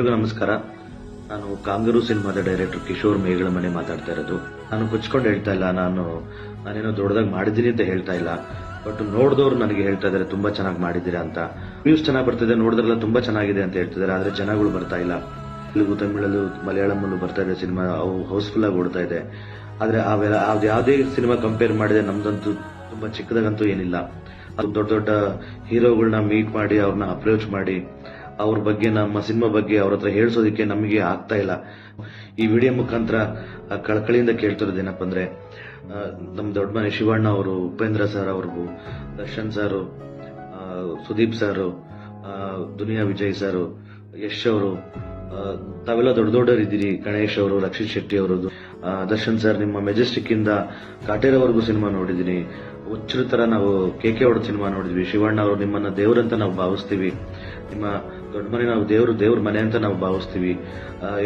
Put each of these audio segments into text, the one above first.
ಎಲ್ರಿಗೂ ನಮಸ್ಕಾರ. ನಾನು ಕಾಂಗರು ಸಿನಿಮಾದ ಡೈರೆಕ್ಟರ್ ಕಿಶೋರ್ ಮೇಗಳ ಮನೆ ಮಾತಾಡ್ತಾ ಇರೋದು. ನಾನು ಕೊಚ್ಕೊಂಡು ಹೇಳ್ತಾ ಇಲ್ಲ, ನಾನೇನೋ ದೊಡ್ಡದಾಗಿ ಮಾಡಿದ್ದೀನಿ ಅಂತ ಹೇಳ್ತಾ ಇಲ್ಲ. ಬಟ್ ನೋಡಿದವ್ರು ನನಗೆ ಹೇಳ್ತಾ ಇದಾರೆ ತುಂಬಾ ಚೆನ್ನಾಗಿ ಮಾಡಿದ್ದೀರಾ ಅಂತ. ವ್ಯೂಸ್ ಚೆನ್ನಾಗಿ ಬರ್ತಿದೆ, ನೋಡಿದ್ರೆಲ್ಲ ತುಂಬಾ ಚೆನ್ನಾಗಿದೆ ಅಂತ ಹೇಳ್ತಿದ್ದಾರೆ. ಆದ್ರೆ ಜನಗಳು ಬರ್ತಾ ಇಲ್ಲ. ತೆಲುಗು, ತಮಿಳಲ್ಲೂ, ಮಲಯಾಳಮಲ್ಲೂ ಬರ್ತಾ ಇದೆ ಸಿನಿಮಾ, ಅವು ಹೌಸ್ಫುಲ್ ಆಗಿ ಓಡ್ತಾ ಇದೆ. ಆದ್ರೆ ಯಾವುದೇ ಸಿನಿಮಾ ಕಂಪೇರ್ ಮಾಡಿದ್ರೆ ನಮ್ದಂತೂ ತುಂಬಾ ಚಿಕ್ಕದಾಗಂತೂ ಏನಿಲ್ಲ. ಅದು ದೊಡ್ಡ ದೊಡ್ಡ ಹೀರೋಗಳನ್ನ ಮೀಟ್ ಮಾಡಿ, ಅವ್ರನ್ನ ಅಪ್ರೋಚ್ ಮಾಡಿ, ಅವ್ರ ಬಗ್ಗೆ, ನಮ್ಮ ಸಿನಿಮಾ ಬಗ್ಗೆ ಅವ್ರ ಹತ್ರ ಹೇಳ್ಸೋದಕ್ಕೆ ನಮಗೆ ಆಗ್ತಾ ಇಲ್ಲ. ಈ ವಿಡಿಯೋ ಮುಖಾಂತರ ಕಳಕಳಿಯಿಂದ ಕೇಳ್ತಿರೋದೇನಪ್ಪ ಅಂದ್ರೆ, ನಮ್ಮ ದೊಡ್ಡ ಮನೆ ಶಿವಣ್ಣ ಅವರು, ಉಪೇಂದ್ರ ಸರ್ ಅವ್ರಿಗೂ, Darshan sir, Sudeep sir, Duniya Vijay sir, Yash ಅವರು, ತಾವೆಲ್ಲ ದೊಡ್ಡ ದೊಡ್ಡವರಿದ್ದೀರಿ. ಗಣೇಶ್ ಅವರು, ರಕ್ಷಿತ್ ಶೆಟ್ಟಿ ಅವರದು, ದರ್ಶನ್ ಸರ್, ನಿಮ್ಮ ಮೆಜೆಸ್ಟಿಕ್ ಇಂದ ಕಾಟೇರವರೆಗೂ ಸಿನಿಮಾ ನೋಡಿದೀನಿ. ಹುಚ್ಚರ ತರ ನಾವು ಕೇಕೆ ಹೊಡೆದ ಸಿನಿಮಾ ನೋಡಿದ್ವಿ. ಶಿವಣ್ಣ ಅವರು, ನಿಮ್ಮನ್ನ ದೇವರಂತ ನಾವು ಭಾವಿಸ್ತೀವಿ. ನಿಮ್ಮ ದೊಡ್ಡ ಮನೆ ನಾವು ದೇವ್ರ ಮನೆ ಅಂತ ನಾವು ಭಾವಿಸ್ತೀವಿ.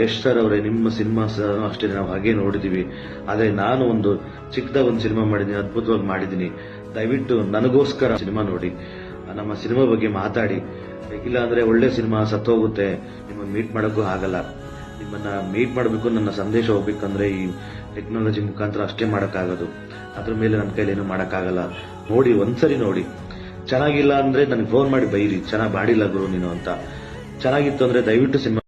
ಯಶ್ ಸರ್ ಅವರೇ, ನಿಮ್ಮ ಸಿನಿಮಾ ಅಷ್ಟೇ ನಾವು ಹಾಗೆ ನೋಡಿದೀವಿ. ಆದ್ರೆ ನಾನು ಒಂದು ಚಿಕ್ಕದಾಗ ಒಂದು ಸಿನಿಮಾ ಮಾಡಿದ್ದೀನಿ, ಅದ್ಭುತವಾಗಿ ಮಾಡಿದ್ದೀನಿ. ದಯವಿಟ್ಟು ನನಗೋಸ್ಕರ ಸಿನಿಮಾ ನೋಡಿ, ನಮ್ಮ ಸಿನಿಮಾ ಬಗ್ಗೆ ಮಾತಾಡಿ. ಇಲ್ಲ ಅಂದ್ರೆ ಒಳ್ಳೆ ಸಿನಿಮಾ ಸತ್ತೋಗುತ್ತೆ, ನಿಮ್ಮನ್ನ ಮೀಟ್ ಮಾಡೋಕ್ಕೂ ಆಗಲ್ಲ. ನಿಮ್ಮನ್ನ ಮೀಟ್ ಮಾಡಬೇಕು, ನನ್ನ ಸಂದೇಶ ಹೋಗ್ಬೇಕಂದ್ರೆ ಈ ಟೆಕ್ನಾಲಜಿ ಮುಖಾಂತರ ಅಷ್ಟೇ ಮಾಡೋಕ್ಕಾಗೋದು. ಅದ್ರ ಮೇಲೆ ನನ್ನ ಕೈಲಿ ಏನು ಮಾಡೋಕ್ಕಾಗಲ್ಲ. ನೋಡಿ, ಒಂದ್ಸರಿ ನೋಡಿ. ಚೆನ್ನಾಗಿಲ್ಲ ಅಂದ್ರೆ ನನಗೆ ಫೋನ್ ಮಾಡಿ ಬೈರಿ, ಚೆನ್ನಾಗಿ ಮಾಡಿಲ್ಲ ಗುರು ನೀನು ಅಂತ. ಚೆನ್ನಾಗಿತ್ತು ಅಂದ್ರೆ ದಯವಿಟ್ಟು ಸಿನಿಮಾ